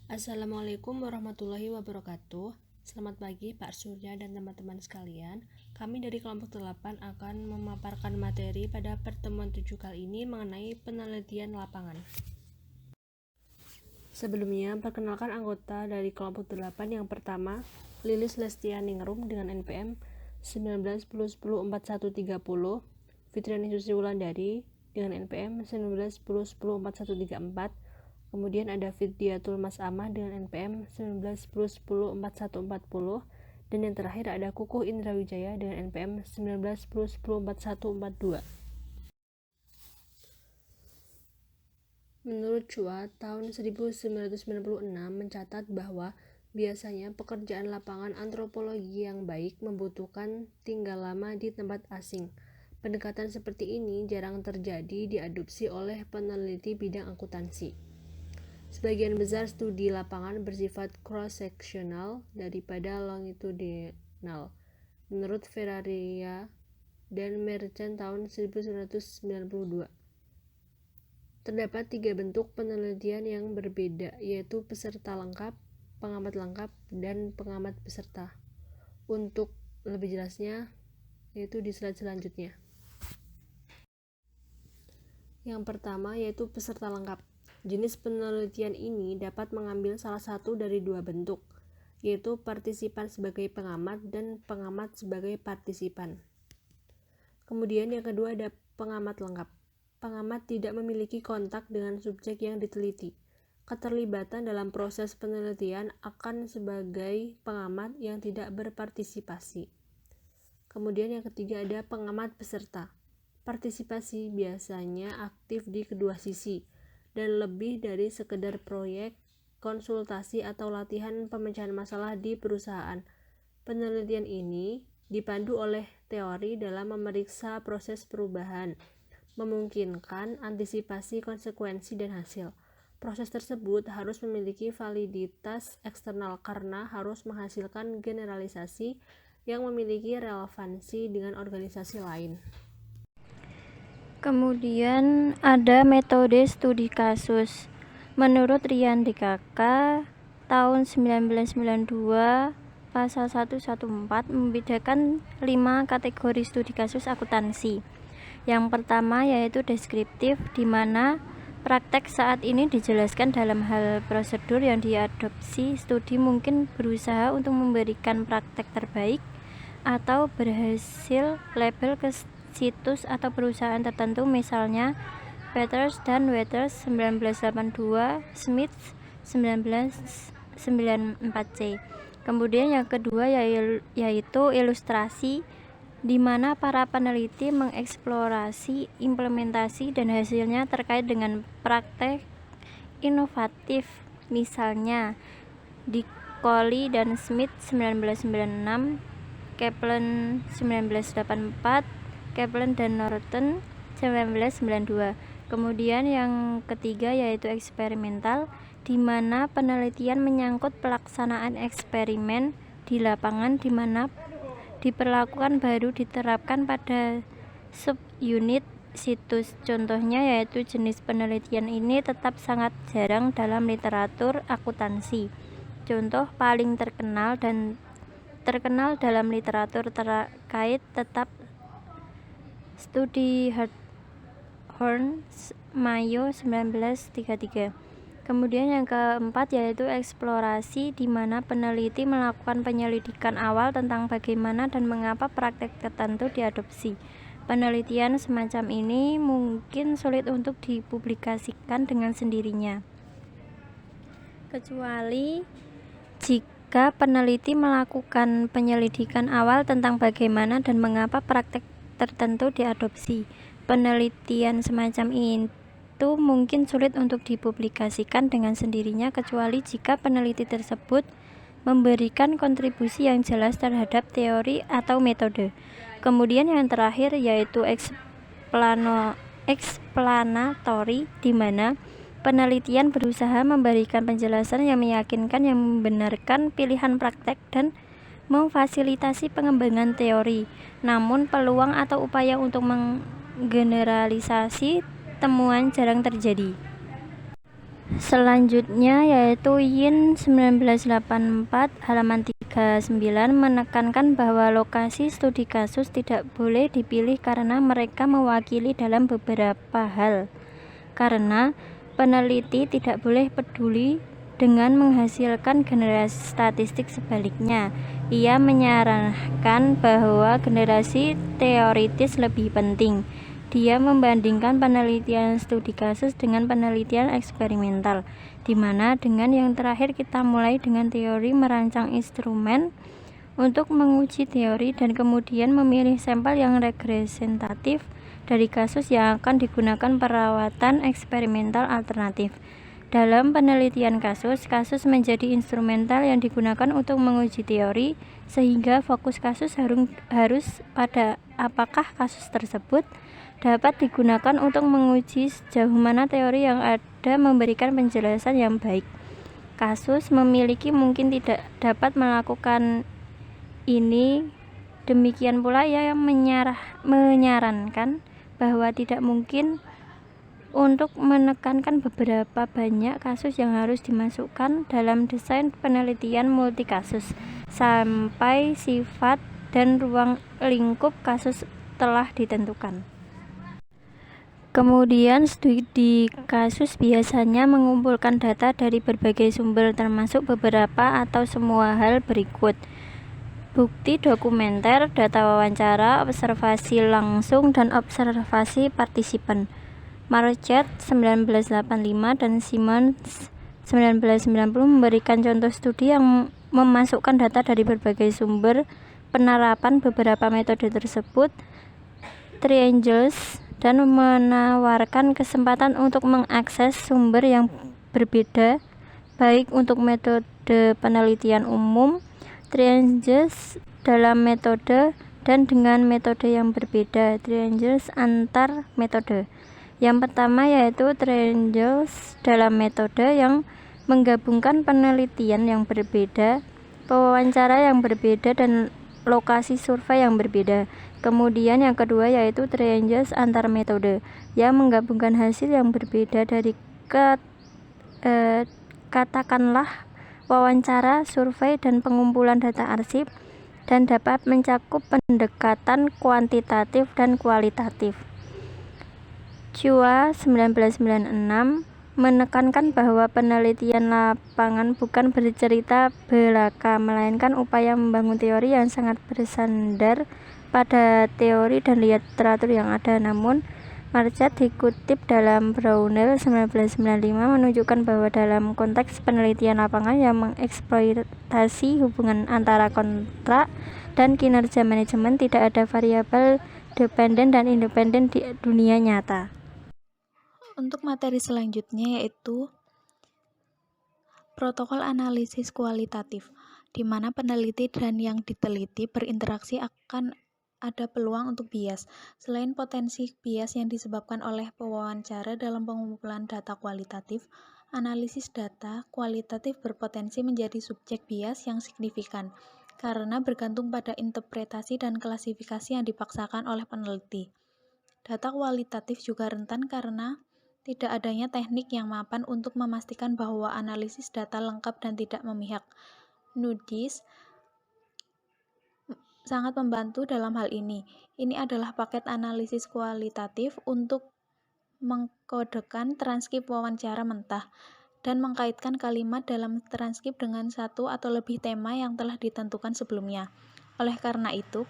Assalamualaikum warahmatullahi wabarakatuh. Selamat pagi Pak Surya dan teman-teman sekalian. Kami dari kelompok 8 akan memaparkan materi pada pertemuan 7 kali ini mengenai penelitian lapangan. Sebelumnya, perkenalkan anggota dari kelompok 8 yang pertama, Lilis Lestianingrum dengan NPM 1910104130, Fitriani Susi Wulandari dengan NPM 1910104134, kemudian ada Fidiatul Mas Amah dengan NPM 1910104140, dan yang terakhir ada Kukuh Indra Wijaya dengan NPM 1910104142. Menurut Chua, tahun 1996 mencatat bahwa biasanya pekerjaan lapangan antropologi yang baik membutuhkan tinggal lama di tempat asing. Pendekatan seperti ini jarang terjadi diadopsi oleh peneliti bidang akuntansi. Sebagian besar studi lapangan bersifat cross-sectional daripada longitudinal. Menurut Ferraria dan Merchant tahun 1992. Terdapat 3 bentuk penelitian yang berbeda, yaitu peserta lengkap, pengamat lengkap, dan pengamat peserta. Untuk lebih jelasnya, yaitu di slide selanjutnya. Yang pertama yaitu peserta lengkap. Jenis penelitian ini dapat mengambil salah satu dari 2 bentuk, yaitu partisipan sebagai pengamat dan pengamat sebagai partisipan. Kemudian yang kedua ada pengamat lengkap. Pengamat tidak memiliki kontak dengan subjek yang diteliti. Keterlibatan dalam proses penelitian akan sebagai pengamat yang tidak berpartisipasi. Kemudian yang ketiga ada pengamat peserta. Partisipasi biasanya aktif di kedua sisi dan lebih dari sekedar proyek, konsultasi atau latihan pemecahan masalah di perusahaan. Penelitian ini dipandu oleh teori dalam memeriksa proses perubahan, memungkinkan antisipasi konsekuensi dan hasil. Proses tersebut harus memiliki validitas eksternal karena harus menghasilkan generalisasi yang memiliki relevansi dengan organisasi lain. Kemudian ada metode studi kasus. Menurut Rian DKK tahun 1992 pasal 114 membedakan 5 kategori studi kasus akuntansi. Yang pertama yaitu deskriptif, di mana praktek saat ini dijelaskan dalam hal prosedur yang diadopsi. Studi mungkin berusaha untuk memberikan praktek terbaik atau berhasil label ke situs atau perusahaan tertentu, misalnya Peters dan Waters 1982, Smith 1994C. Kemudian yang kedua yaitu ilustrasi, di mana para peneliti mengeksplorasi implementasi dan hasilnya terkait dengan praktek inovatif, misalnya Dicoli dan Smith 1996, Kaplan 1984, Kaplan dan Norton 1992. Kemudian yang ketiga yaitu eksperimental, di mana penelitian menyangkut pelaksanaan eksperimen di lapangan, di mana diperlakukan baru diterapkan pada subunit situs. Contohnya yaitu jenis penelitian ini tetap sangat jarang dalam literatur akuntansi. Contoh paling terkenal dalam literatur terkait tetap studi Horn Mayo 1933. Kemudian yang keempat yaitu eksplorasi, di mana peneliti melakukan penyelidikan awal tentang bagaimana dan mengapa praktek tertentu diadopsi. Penelitian semacam ini mungkin sulit untuk dipublikasikan dengan sendirinya, kecuali jika peneliti melakukan penyelidikan awal tentang bagaimana dan mengapa praktek tertentu diadopsi. Penelitian semacam ini itu mungkin sulit untuk dipublikasikan dengan sendirinya, kecuali jika peneliti tersebut memberikan kontribusi yang jelas terhadap teori atau metode. Kemudian yang terakhir yaitu explanatory, di mana penelitian berusaha memberikan penjelasan yang meyakinkan yang membenarkan pilihan praktek dan memfasilitasi pengembangan teori. Namun peluang atau upaya untuk menggeneralisasi temuan jarang terjadi. Selanjutnya yaitu Yin 1984 halaman 39 menekankan bahwa lokasi studi kasus tidak boleh dipilih karena mereka mewakili dalam beberapa hal. Karena peneliti tidak boleh peduli dengan menghasilkan generasi statistik, sebaliknya ia menyarankan bahwa generasi teoritis lebih penting. Dia membandingkan penelitian studi kasus dengan penelitian eksperimental, di mana dengan yang terakhir kita mulai dengan teori merancang instrumen untuk menguji teori dan kemudian memilih sampel yang representatif dari kasus yang akan digunakan perawatan eksperimental alternatif. Dalam penelitian kasus menjadi instrumental yang digunakan untuk menguji teori, sehingga fokus kasus harus pada apakah kasus tersebut dapat digunakan untuk menguji sejauh mana teori yang ada memberikan penjelasan yang baik. Kasus memiliki mungkin tidak dapat melakukan ini, demikian pula ia menyarankan bahwa tidak mungkin untuk menekankan beberapa banyak kasus yang harus dimasukkan dalam desain penelitian multikasus sampai sifat dan ruang lingkup kasus telah ditentukan. Kemudian studi kasus biasanya mengumpulkan data dari berbagai sumber termasuk beberapa atau semua hal berikut: bukti dokumenter, data wawancara, observasi langsung, dan observasi partisipan. Marquardt 1985 dan Simmons 1990 memberikan contoh studi yang memasukkan data dari berbagai sumber. Penerapan beberapa metode tersebut triangles dan menawarkan kesempatan untuk mengakses sumber yang berbeda, baik untuk metode penelitian umum, triangles dalam metode, dan dengan metode yang berbeda, triangles antar metode. Yang pertama yaitu triangles dalam metode yang menggabungkan penelitian yang berbeda, pewawancara yang berbeda, dan lokasi survei yang berbeda. Kemudian yang kedua yaitu triangles antar metode yang menggabungkan hasil yang berbeda dari katakanlah wawancara, survei, dan pengumpulan data arsip, dan dapat mencakup pendekatan kuantitatif dan kualitatif. Chua 1996 menekankan bahwa penelitian lapangan bukan bercerita belaka, melainkan upaya membangun teori yang sangat bersandar pada teori dan literatur yang ada. Namun, Marquardt dikutip dalam Brownell 1995 menunjukkan bahwa dalam konteks penelitian lapangan yang mengeksploitasi hubungan antara kontrak dan kinerja manajemen, tidak ada variabel dependen dan independen di dunia nyata. Untuk materi selanjutnya yaitu protokol analisis kualitatif, di mana peneliti dan yang diteliti berinteraksi akan ada peluang untuk bias. Selain potensi bias yang disebabkan oleh pewawancara dalam pengumpulan data kualitatif, analisis data kualitatif berpotensi menjadi subjek bias yang signifikan, karena bergantung pada interpretasi dan klasifikasi yang dipaksakan oleh peneliti. Data kualitatif juga rentan karena tidak adanya teknik yang mapan untuk memastikan bahwa analisis data lengkap dan tidak memihak. NUDIS sangat membantu dalam hal ini. Ini adalah paket analisis kualitatif untuk mengkodekan transkrip wawancara mentah dan mengkaitkan kalimat dalam transkrip dengan satu atau lebih tema yang telah ditentukan sebelumnya. Oleh karena itu,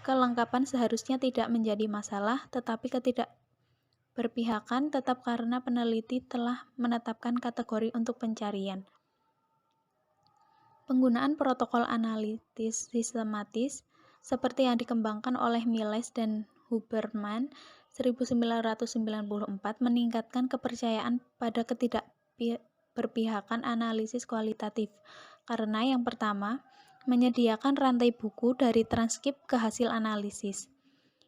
kelengkapan seharusnya tidak menjadi masalah, tetapi ketidakberpihakan tetap karena peneliti telah menetapkan kategori untuk pencarian. Penggunaan protokol analitis sistematis seperti yang dikembangkan oleh Miles dan Huberman 1994 meningkatkan kepercayaan pada ketidakberpihakan analisis kualitatif karena yang pertama, menyediakan rantai buku dari transkrip ke hasil analisis.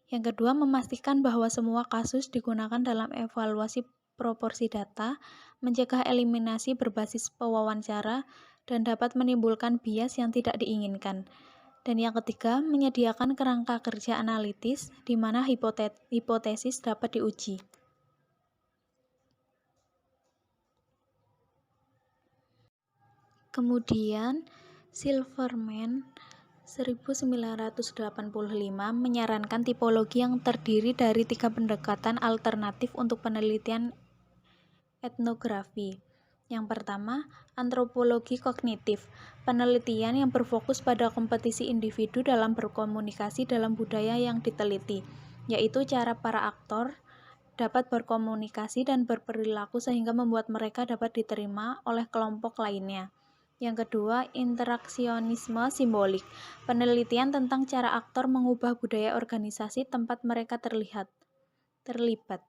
Yang kedua, memastikan bahwa semua kasus digunakan dalam evaluasi proporsi data, mencegah eliminasi berbasis pewawancara, dan dapat menimbulkan bias yang tidak diinginkan. Dan yang ketiga, menyediakan kerangka kerja analitis di mana hipotesis dapat diuji. Kemudian Silverman 1985 menyarankan tipologi yang terdiri dari 3 pendekatan alternatif untuk penelitian etnografi. Yang pertama, antropologi kognitif, penelitian yang berfokus pada kompetisi individu dalam berkomunikasi dalam budaya yang diteliti, yaitu cara para aktor dapat berkomunikasi dan berperilaku sehingga membuat mereka dapat diterima oleh kelompok lainnya. Yang kedua, interaksionisme simbolik, penelitian tentang cara aktor mengubah budaya organisasi tempat mereka terlibat.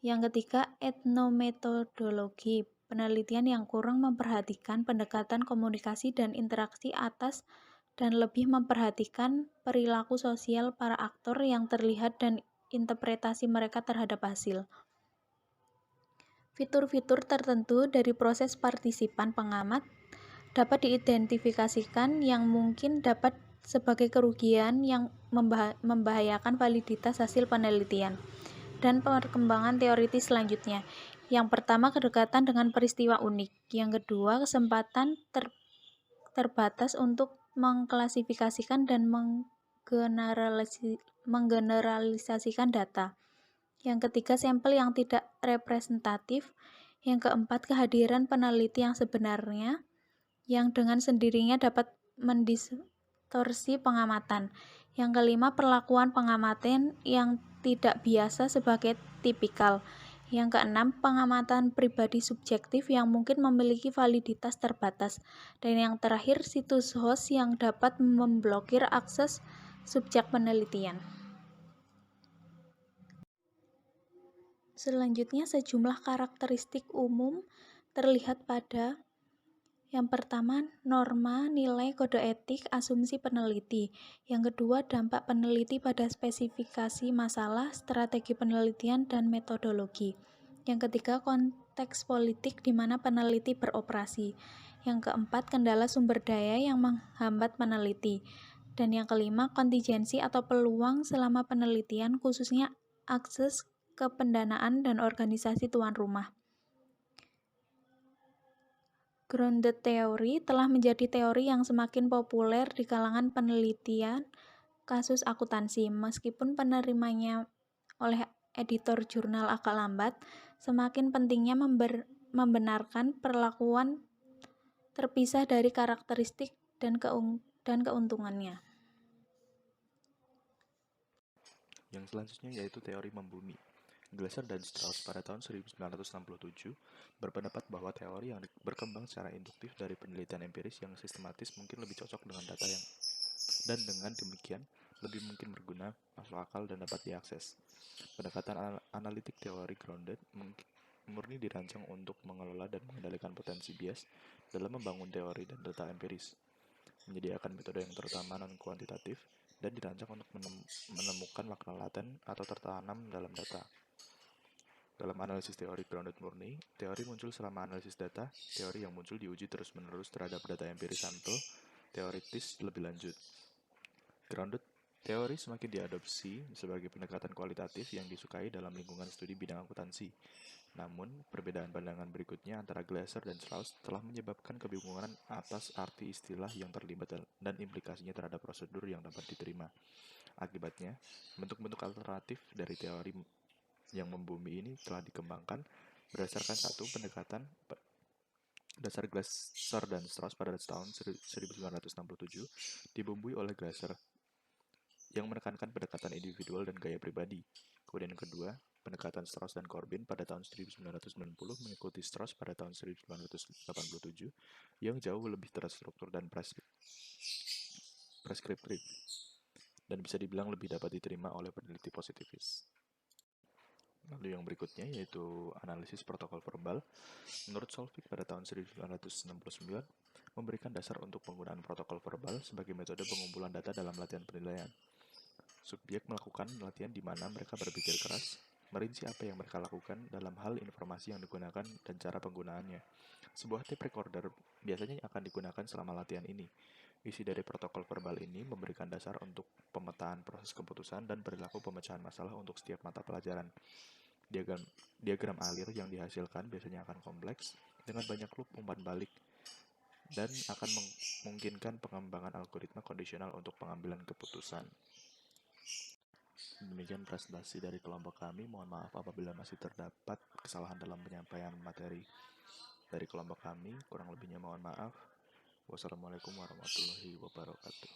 Yang ketiga, etnometodologi, penelitian yang kurang memperhatikan pendekatan komunikasi dan interaksi atas dan lebih memperhatikan perilaku sosial para aktor yang terlihat dan interpretasi mereka terhadap hasil. Fitur-fitur tertentu dari proses partisipan pengamat dapat diidentifikasikan yang mungkin dapat sebagai kerugian yang membahayakan validitas hasil penelitian dan perkembangan teoritis selanjutnya. Yang pertama, kedekatan dengan peristiwa unik. Yang kedua, kesempatan terbatas untuk mengklasifikasikan dan menggeneralisasikan data. Yang ketiga, sampel yang tidak representatif. Yang keempat, kehadiran peneliti yang sebenarnya, yang dengan sendirinya dapat mendistorsi pengamatan. Yang kelima, perlakuan pengamatan yang tidak biasa sebagai tipikal. Yang keenam, pengamatan pribadi subjektif yang mungkin memiliki validitas terbatas. Dan yang terakhir, situs host yang dapat memblokir akses subjek penelitian. Selanjutnya, sejumlah karakteristik umum terlihat pada yang pertama, norma, nilai, kode etik, asumsi peneliti. Yang kedua, dampak peneliti pada spesifikasi masalah, strategi penelitian, dan metodologi. Yang ketiga, konteks politik di mana peneliti beroperasi. Yang keempat, kendala sumber daya yang menghambat peneliti. Dan yang kelima, kontingensi atau peluang selama penelitian, khususnya akses ke pendanaan dan organisasi tuan rumah. Grounded theory telah menjadi teori yang semakin populer di kalangan penelitian kasus akuntansi. Meskipun penerimanya oleh editor jurnal agak lambat, semakin pentingnya membenarkan perlakuan terpisah dari karakteristik dan keuntungannya. Yang selanjutnya yaitu teori membumi. Glaser dan Strauss pada tahun 1967 berpendapat bahwa teori yang berkembang secara induktif dari penelitian empiris yang sistematis mungkin lebih cocok dengan data yang dan dengan demikian lebih mungkin berguna, masuk akal, dan dapat diakses. Pendekatan analitik teori grounded murni dirancang untuk mengelola dan mengendalikan potensi bias dalam membangun teori dan data empiris, menyediakan metode yang terutama non-kuantitatif, dan dirancang untuk menemukan makna laten atau tertanam dalam data. Dalam analisis teori grounded murni, teori muncul selama analisis data, teori yang muncul diuji terus-menerus terhadap data empiris sampel, teoritis lebih lanjut. Grounded teori semakin diadopsi sebagai pendekatan kualitatif yang disukai dalam lingkungan studi bidang akuntansi. Namun, perbedaan pandangan berikutnya antara Glaser dan Strauss telah menyebabkan kebingungan atas arti istilah yang terlibat dan implikasinya terhadap prosedur yang dapat diterima. Akibatnya, bentuk-bentuk alternatif dari teori yang membumi ini telah dikembangkan berdasarkan satu pendekatan dasar Glaser dan Strauss pada tahun 1967 dibumbui oleh Glaser yang menekankan pendekatan individual dan gaya pribadi. Kemudian yang kedua, pendekatan Strauss dan Corbin pada tahun 1990 mengikuti Strauss pada tahun 1987 yang jauh lebih terstruktur dan preskriptif dan bisa dibilang lebih dapat diterima oleh peneliti positivis. Lalu yang berikutnya yaitu analisis protokol verbal. Menurut Solvik pada tahun 1969 memberikan dasar untuk penggunaan protokol verbal sebagai metode pengumpulan data dalam latihan penilaian. Subjek melakukan latihan di mana mereka berpikir keras, merinci apa yang mereka lakukan dalam hal informasi yang digunakan dan cara penggunaannya. Sebuah tape recorder biasanya akan digunakan selama latihan ini. Isi dari protokol verbal ini memberikan dasar untuk pemetaan proses keputusan dan perilaku pemecahan masalah untuk setiap mata pelajaran. Diagram alir yang dihasilkan biasanya akan kompleks dengan banyak loop umpan balik dan akan memungkinkan pengembangan algoritma kondisional untuk pengambilan keputusan. Demikian presentasi dari kelompok kami. Mohon maaf apabila masih terdapat kesalahan dalam penyampaian materi dari kelompok kami. Kurang lebihnya mohon maaf. Wassalamualaikum warahmatullahi wabarakatuh.